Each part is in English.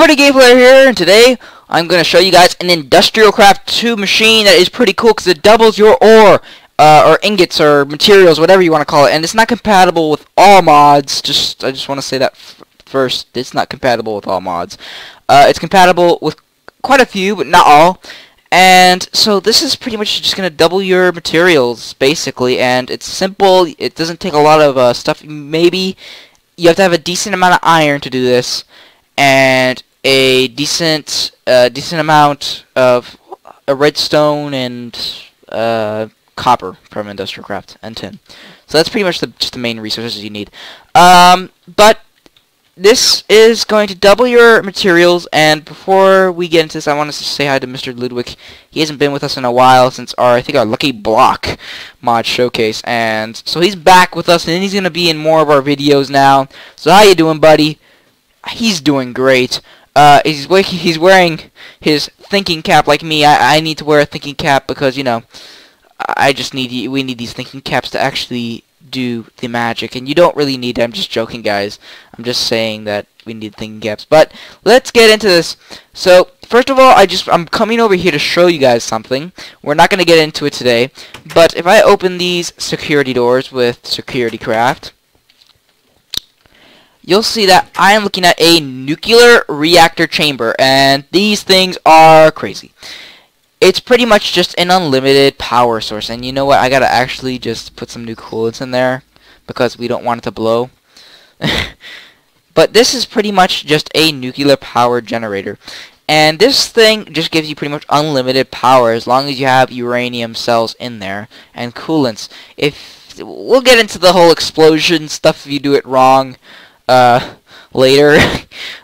everybody, Gameplayer here, and today I'm going to show you guys an Industrial Craft 2 machine that is pretty cool because it doubles your ore, or ingots, or materials, whatever you want to call it, and it's not compatible with all mods. I just want to say that first. It's not compatible with all mods. It's compatible with quite a few, but not all. And so this is pretty much just going to double your materials, basically, and it's simple. It doesn't take a lot of stuff. Maybe you have to have a decent amount of iron to do this, and a decent amount of redstone and copper from Industrial Craft and tin. So that's pretty much just the main resources you need. But this is going to double your materials, and before we get into this, I want to say hi to Mr. Ludwig. He hasn't been with us in a while since I think our Lucky Block mod showcase, and so he's back with us, and he's going to be in more of our videos now. So how you doing, buddy? He's doing great. He's wearing his thinking cap like me. I need to wear a thinking cap because, you know, we need these thinking caps to actually do the magic, and you don't really need it. I'm just joking, guys. I'm just saying that we need thinking caps. But let's get into this. So first of all, I'm coming over here to show you guys something. We're not going to get into it today, but if I open these security doors with Security Craft, you'll see that I am looking at a nuclear reactor chamber, and these things are crazy. It's pretty much just an unlimited power source, and you know what? I gotta actually just put some new coolants in there because we don't want it to blow. But this is pretty much just a nuclear power generator, and this thing just gives you pretty much unlimited power as long as you have uranium cells in there and coolants. We'll get into the whole explosion stuff if you do it wrong later.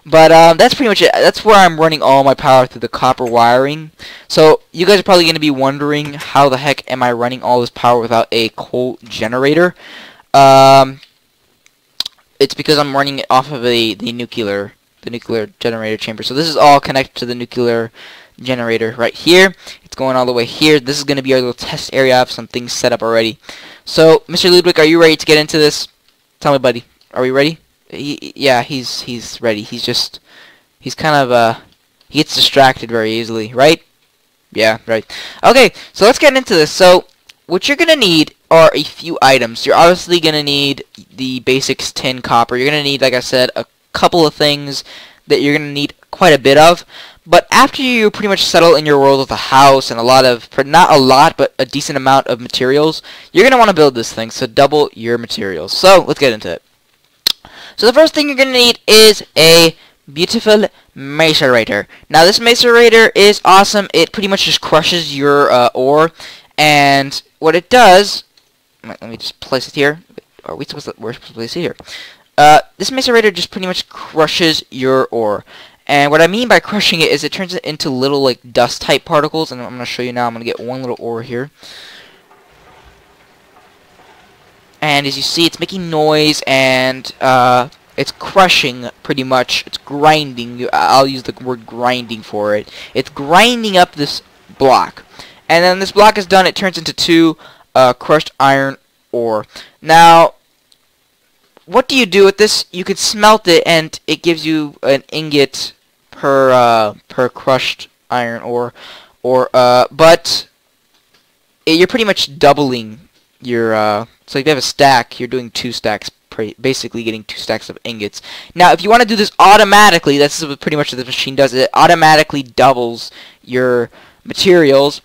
But that's pretty much it. That's where I'm running all my power through the copper wiring. So you guys are probably going to be wondering, how the heck am I running all this power without a coal generator? It's because I'm running it off of the nuclear generator chamber. So this is all connected to the nuclear generator right here. It's going all the way here. This is going to be our little test area. I have some things set up already. So Mr. Ludwig, are you ready to get into this? Tell me, buddy. Are we ready? Yeah, he's ready. He's kind of he gets distracted very easily, right? Yeah, right. Okay, so let's get into this. So what you're gonna need are a few items. You're obviously gonna need the basics: tin, copper. You're gonna need, like I said, a couple of things that you're gonna need quite a bit of. But after you pretty much settle in your world with a house and not a lot, but a decent amount of materials, you're gonna want to build this thing. So double your materials. So let's get into it. So the first thing you're going to need is a beautiful Macerator. Now this Macerator is awesome. It pretty much just crushes your ore, and what it does, let me just place it here. We're supposed to place it here. This Macerator just pretty much crushes your ore. And what I mean by crushing it is it turns it into little like dust type particles, and I'm going to show you now. I'm going to get one little ore here. And as you see, it's making noise, and it's crushing pretty much. It's grinding. I'll use the word grinding for it. It's grinding up this block. And then this block is done. It turns into 2 crushed iron ore. Now, what do you do with this? You could smelt it, and it gives you an ingot per crushed iron ore. But you're pretty much doubling your so if you have a stack, you're doing 2 stacks, basically getting 2 stacks of ingots. Now if you want to do this automatically, that's what pretty much the machine does. It automatically doubles your materials.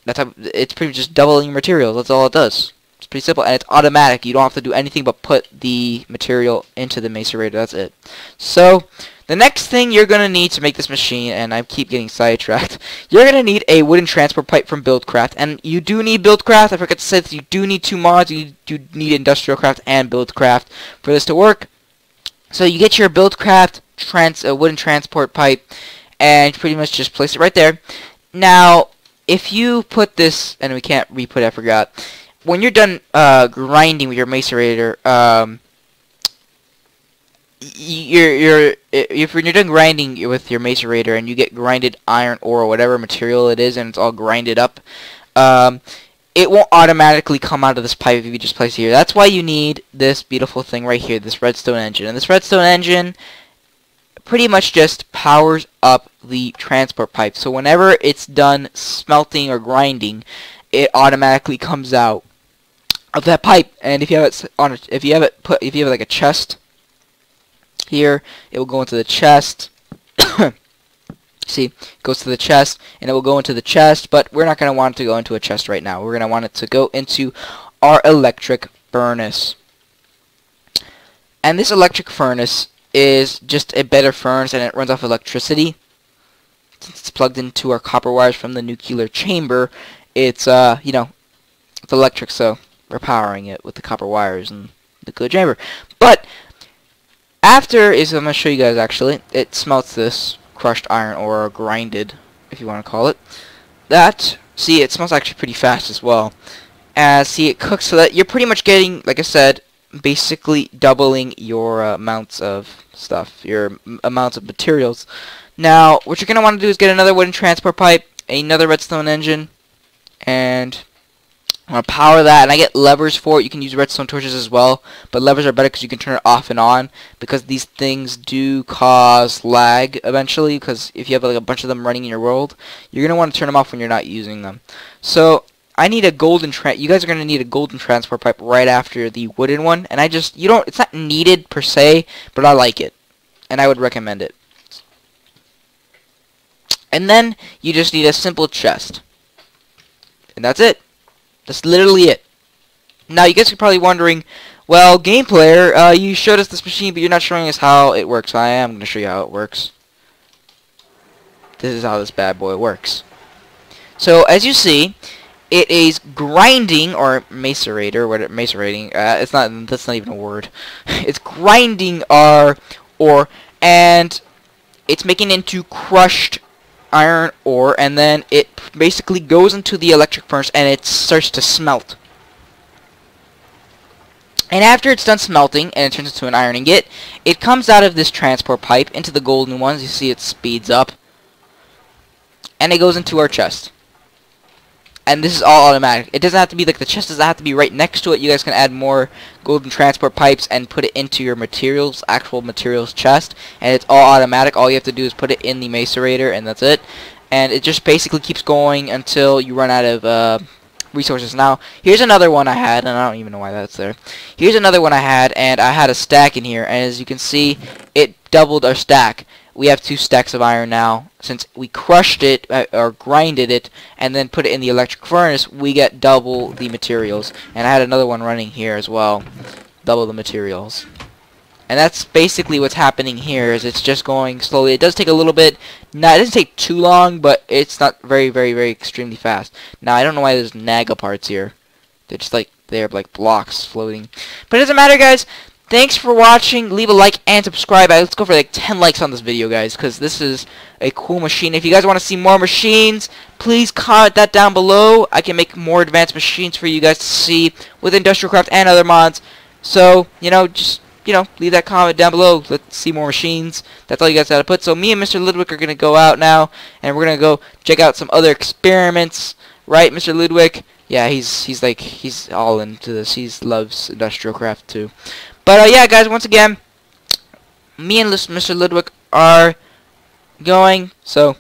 It's pretty much just doubling your materials. That's all it does. It's pretty simple, and it's automatic. You don't have to do anything but put the material into the Macerator. That's it. So the next thing you're going to need to make this machine, and I keep getting sidetracked, you're going to need a wooden transport pipe from Buildcraft. And you do need Buildcraft. I forgot to say this, you do need 2 mods. You need Industrial Craft and Buildcraft for this to work. So you get your Buildcraft wooden transport pipe, and pretty much just place it right there. Now, if you put this, and we can't re-put it, I forgot. When you're done grinding with your Macerator, if you're done grinding with your Macerator and you get grinded iron ore or whatever material it is, and it's all grinded up, it won't automatically come out of this pipe if you just place it here. That's why you need this beautiful thing right here, this Redstone Engine. And this Redstone Engine pretty much just powers up the transport pipe. So whenever it's done smelting or grinding, it automatically comes out of that pipe. And if you have it on, if you have like a chest here, it will go into the chest. See, it goes to the chest, and it will go into the chest, but we're not going to want it to go into a chest right now. We're going to want it to go into our electric furnace. And this electric furnace is just a better furnace, and it runs off electricity. Since it's plugged into our copper wires from the nuclear chamber, it's, you know, it's electric, so we're powering it with the copper wires and the nuclear chamber. But after I'm going to show you guys, actually, it smelts this crushed iron ore, or grinded, if you want to call it. See, it smells actually pretty fast as well. See, it cooks so that you're pretty much getting, like I said, basically doubling your amounts of stuff, your amounts of materials. Now, what you're going to want to do is get another wooden transport pipe, another redstone engine, and I'm going to power that, and I get levers for it. You can use redstone torches as well, but levers are better because you can turn it off and on, because these things do cause lag eventually, because if you have like a bunch of them running in your world, you're going to want to turn them off when you're not using them. So I need a golden you guys are going to need a golden transport pipe right after the wooden one, and it's not needed per se, but I like it, and I would recommend it. And then you just need a simple chest, and that's it. That's literally it. Now, you guys are probably wondering, well, game player, you showed us this machine, but you're not showing us how it works. I am going to show you how it works. This is how this bad boy works. So, as you see, it is grinding, or macerator, macerating, that's not even a word. It's grinding our ore, and it's making it into crushed iron ore, and then it basically goes into the electric furnace and it starts to smelt. And after it's done smelting and it turns into an iron ingot, it comes out of this transport pipe into the golden ones. You see it speeds up, and it goes into our chest. And this is all automatic. It doesn't have to be like the chest doesn't have to be right next to it. You guys can add more golden transport pipes and put it into your materials, actual materials chest, and it's all automatic. All you have to do is put it in the macerator, and that's it. And it just basically keeps going until you run out of resources. Now, here's another one I had, and I don't even know why that's there. Here's another one I had, and I had a stack in here, and as you can see, it doubled our stack. We have 2 stacks of iron now. Since we crushed it, or grinded it, and then put it in the electric furnace, we get double the materials. And I had another one running here as well. Double the materials. And that's basically what's happening here, is it's just going slowly. It does take a little bit. Now, it doesn't take too long, but it's not very, very, very extremely fast. Now, I don't know why there's naga parts here. They're just like, they're like blocks floating. But it doesn't matter, guys. Thanks for watching. Leave a like and subscribe. Let's go for like 10 likes on this video, guys, because this is a cool machine. If you guys want to see more machines, please comment that down below. I can make more advanced machines for you guys to see with Industrial Craft and other mods. So, just, leave that comment down below. Let's see more machines. That's all you guys got to put. So me and Mr. Ludwig are going to go out now, and we're going to go check out some other experiments. Right, Mr. Ludwig? Yeah, he's all into this. He loves Industrial Craft too. But yeah, guys, once again, me and Mr. Ludwig are going. So